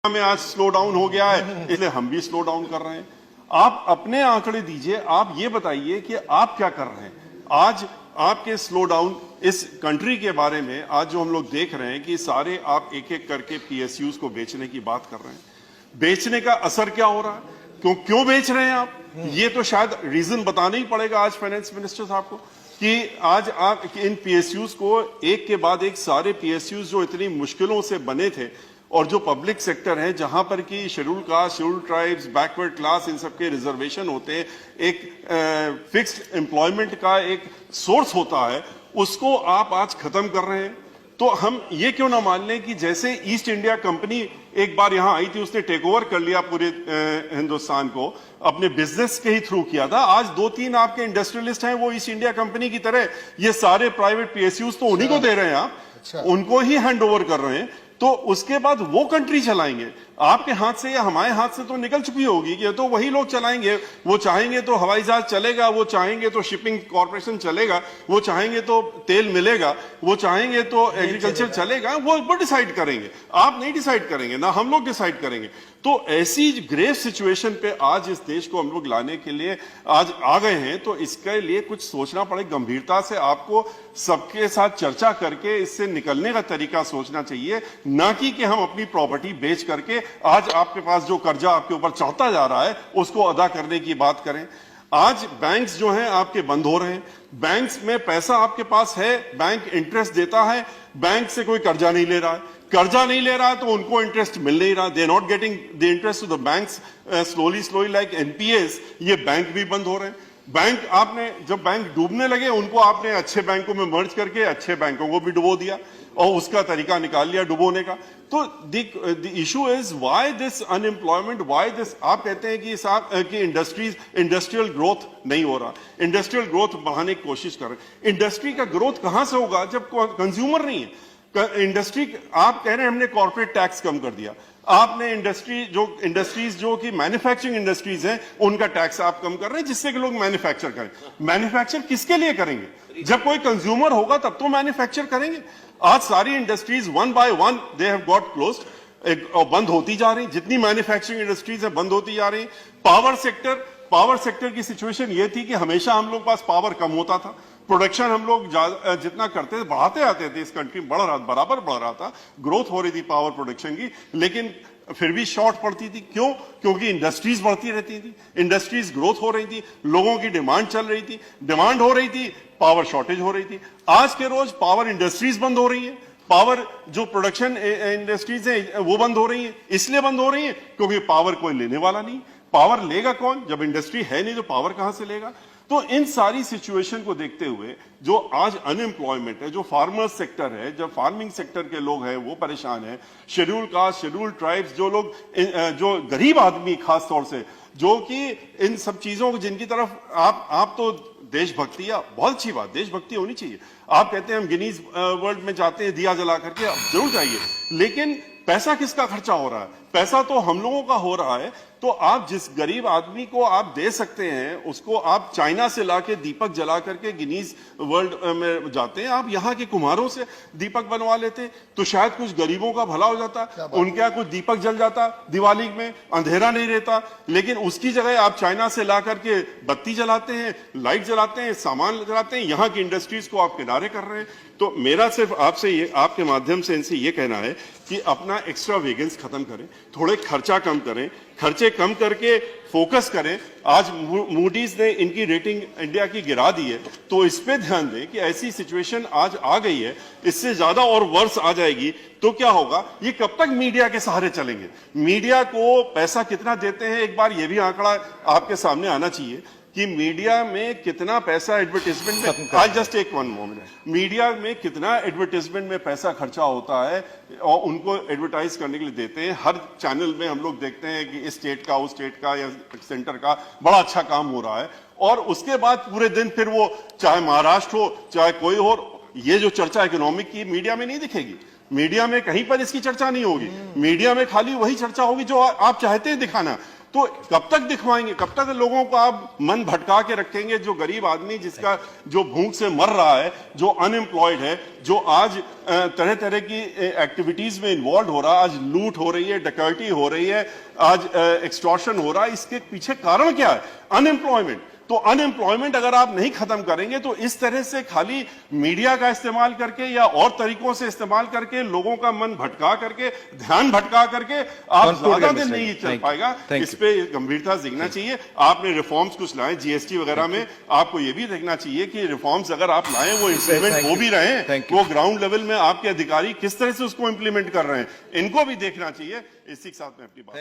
में आज slow down हो गया है, इसलिए हम भी स्लो डाउन कर रहे हैं। आप अपने आंकड़े दीजिए, आप ये बताइए कि आप क्या कर रहे हैं। आज आपके स्लो डाउन इस कंट्री के बारे में आज जो हम लोग देख रहे हैं कि सारे आप एक एक करके पीएसयूज को बेचने की बात कर रहे हैं। बेचने का असर क्या हो रहा है, क्यों बेच रहे हैं आप, ये तो शायद रीजन बताना ही पड़ेगा आज फाइनेंस मिनिस्टर साहब को कि आज आप इन पीएसयूज को एक के बाद एक सारे पीएसयूज जो इतनी मुश्किलों से बने थे और जो पब्लिक सेक्टर है जहां पर कि schedule caste, schedule tribes, backward class, इन सबके रिजर्वेशन होते हैं, एक फिक्स्ड एम्प्लॉयमेंट का एक सोर्स होता है, उसको आप आज खत्म कर रहे हैं। तो हम ये क्यों ना मान लें कि जैसे ईस्ट इंडिया कंपनी एक बार यहां आई थी, उसने टेक ओवर कर लिया पूरे हिंदुस्तान को, अपने बिजनेस के ही थ्रू किया था। आज 2-3 आपके इंडस्ट्रियलिस्ट हैं, वो ईस्ट इंडिया कंपनी की तरह ये सारे प्राइवेट पीएसयूज तो उन्हीं को दे रहे हैं, आप उनको ही हैंड ओवर कर रहे हैं। तो उसके बाद वो कंट्री चलाएंगे, आपके हाथ से या हमारे हाथ से तो निकल चुकी होगी कि तो वही लोग चलाएंगे। वो चाहेंगे तो हवाई जहाज चलेगा, वो चाहेंगे तो शिपिंग कॉर्पोरेशन चलेगा, वो चाहेंगे तो तेल मिलेगा, वो चाहेंगे तो एग्रीकल्चर चलेगा। वो डिसाइड करेंगे, आप नहीं डिसाइड करेंगे, ना हम लोग डिसाइड करेंगे। तो ऐसी ग्रेव सिचुएशन पे आज इस देश को हम लोग लाने के लिए आज आ गए हैं। तो इसके लिए कुछ सोचना पड़े, गंभीरता से आपको सबके साथ चर्चा करके इससे निकलने का तरीका सोचना चाहिए, ना कि हम अपनी प्रॉपर्टी बेच करके आज आपके पास जो कर्जा आपके ऊपर चढ़ता जा रहा है उसको अदा करने की बात करें। आज बैंक्स जो हैं आपके बंद हो रहे हैं, बैंक्स में पैसा आपके पास है, बैंक इंटरेस्ट देता है, बैंक से कोई कर्जा नहीं ले रहा है, कर्जा नहीं ले रहा है तो उनको इंटरेस्ट मिल नहीं रहा, they not getting the interest to the banks slowly like NPS. ये बैंक भी बंद हो रहे हैं। बैंक आपने जब बैंक डूबने लगे उनको आपने अच्छे बैंकों में मर्ज करके अच्छे बैंकों को भी डुबो दिया और उसका तरीका निकाल लिया डुबोने का। तो the issue is why this unemployment, why this. आप कहते हैं कि इंडस्ट्रियल ग्रोथ नहीं हो रहा, इंडस्ट्रियल ग्रोथ बढ़ाने की कोशिश कर रहे हैं। इंडस्ट्री का ग्रोथ कहां से होगा जब कंज्यूमर नहीं है। इंडस्ट्री, आप कह रहे हैं हमने कॉर्पोरेट टैक्स कम कर दिया, आपने इंडस्ट्रीज जो कि मैन्युफैक्चरिंग इंडस्ट्रीज हैं उनका टैक्स आप कम कर रहे हैं जिससे कि लोग मैन्युफैक्चर करें। मैन्युफैक्चर किसके लिए करेंगे, जब कोई कंज्यूमर होगा तब तो मैन्युफैक्चर करेंगे। आज सारी industries one by one they have got closed और बंद होती जा रही, जितनी मैन्युफैक्चरिंग इंडस्ट्रीज है बंद होती जा रही। पावर सेक्टर की सिचुएशन ये थी कि हमेशा हम लोग पास पावर कम होता था, प्रोडक्शन हम लोग जितना करते थे बढ़ाते आते थे, इस कंट्री बराबर बढ़ रहा था, ग्रोथ हो रही थी पावर प्रोडक्शन की, लेकिन फिर भी शॉर्ट पड़ती थी। क्यों? क्योंकि इंडस्ट्रीज बढ़ती रहती थी, इंडस्ट्रीज ग्रोथ हो रही थी, लोगों की डिमांड चल रही थी, डिमांड हो रही थी, पावर शॉर्टेज हो रही थी। आज के रोज पावर इंडस्ट्रीज बंद हो रही है, पावर जो प्रोडक्शन इंडस्ट्रीज है वो बंद हो रही है। इसलिए बंद हो रही है क्योंकि पावर कोई लेने वाला नहीं। पावर लेगा कौन जब इंडस्ट्री है नहीं, तो पावर कहां से लेगा। तो इन सारी सिचुएशन को देखते हुए जो आज अनएम्प्लॉयमेंट है, जो फार्मर्स सेक्टर है, जब फार्मिंग सेक्टर के लोग हैं वो परेशान है, शेड्यूल कास्ट, शेड्यूल ट्राइब्स, जो लोग जो गरीब आदमी खास तौर से जो कि इन सब चीजों को जिनकी तरफ आप तो देशभक्ति, या बहुत अच्छी बात, देशभक्ति होनी चाहिए। आप कहते हैं हम गिनीज वर्ल्ड में जाते हैं दिया जला करके, आप जरूर जाइए, लेकिन पैसा किसका खर्चा हो रहा है, पैसा तो हम लोगों का हो रहा है। तो आप जिस गरीब आदमी को आप दे सकते हैं उसको आप चाइना से लाके दीपक जला करके गिनीज वर्ल्ड में जाते हैं, आप यहाँ के कुम्हारों से दीपक बनवा लेते तो शायद कुछ गरीबों का भला हो जाता, उनके यहाँ कुछ दीपक जल जाता, दिवाली में अंधेरा नहीं रहता। लेकिन उसकी जगह आप चाइना से ला करके बत्ती जलाते हैं, लाइट जलाते हैं, सामान जलाते हैं, यहाँ की इंडस्ट्रीज को आप किनारे कर रहे हैं। तो मेरा सिर्फ आपसे ये, आपके माध्यम से इनसे ये कहना है कि अपना एक्स्ट्रा वेगन्स खत्म करें, थोड़े खर्चा कम करें, खर्चे कम करके फोकस करें। आज मूडीज ने इनकी रेटिंग इंडिया की गिरा दी है, तो इस पे ध्यान दें कि ऐसी सिचुएशन आज आ गई है, इससे ज्यादा और वर्ष आ जाएगी तो क्या होगा। ये कब तक मीडिया के सहारे चलेंगे, मीडिया को पैसा कितना देते हैं, एक बार ये भी आंकड़ा आपके सामने आना चाहिए कि मीडिया में कितना पैसा एडवर्टाइजमेंट में, आज जस्ट एक वन मोमेंट, मीडिया में कितना एडवर्टाइजमेंट में पैसा खर्चा होता है और उनको एडवर्टाइज करने के लिए देते हैं। हर चैनल में हम लोग देखते हैं कि इस स्टेट का, उस स्टेट का या सेंटर का बड़ा अच्छा काम हो रहा है, और उसके बाद पूरे दिन फिर वो चाहे महाराष्ट्र हो चाहे कोई हो, ये जो चर्चा इकोनॉमिक की मीडिया में नहीं दिखेगी, मीडिया में कहीं पर इसकी चर्चा नहीं होगी, मीडिया में खाली वही चर्चा होगी जो आप चाहते हैं दिखाना। तो कब तक दिखवाएंगे, कब तक लोगों को आप मन भटका के रखेंगे? जो गरीब आदमी जिसका जो भूख से मर रहा है, जो अनएम्प्लॉयड है, जो आज तरह तरह की एक्टिविटीज में इन्वॉल्व हो रहा है, आज लूट हो रही है, डकैती हो रही है, आज एक्सटॉर्शन हो रहा है, इसके पीछे कारण क्या है? अनएम्प्लॉयमेंट। तो अनएम्प्लॉयमेंट अगर आप नहीं खत्म करेंगे तो इस तरह से खाली मीडिया का इस्तेमाल करके या और तरीकों से इस्तेमाल करके लोगों का मन भटका करके, ध्यान भटका करके आप ज्यादा दिन नहीं चल पाएगा। इस पे गंभीरता से देखना चाहिए। आपने रिफॉर्म्स कुछ लाए जीएसटी वगैरह में, आपको यह भी देखना चाहिए कि रिफॉर्म्स अगर आप लाएं वो इंप्लीमेंट हो भी रहे हैं, वो ग्राउंड लेवल में आपके अधिकारी किस तरह से उसको इंप्लीमेंट कर रहे हैं, इनको भी देखना चाहिए। इसी के साथ में अपनी बात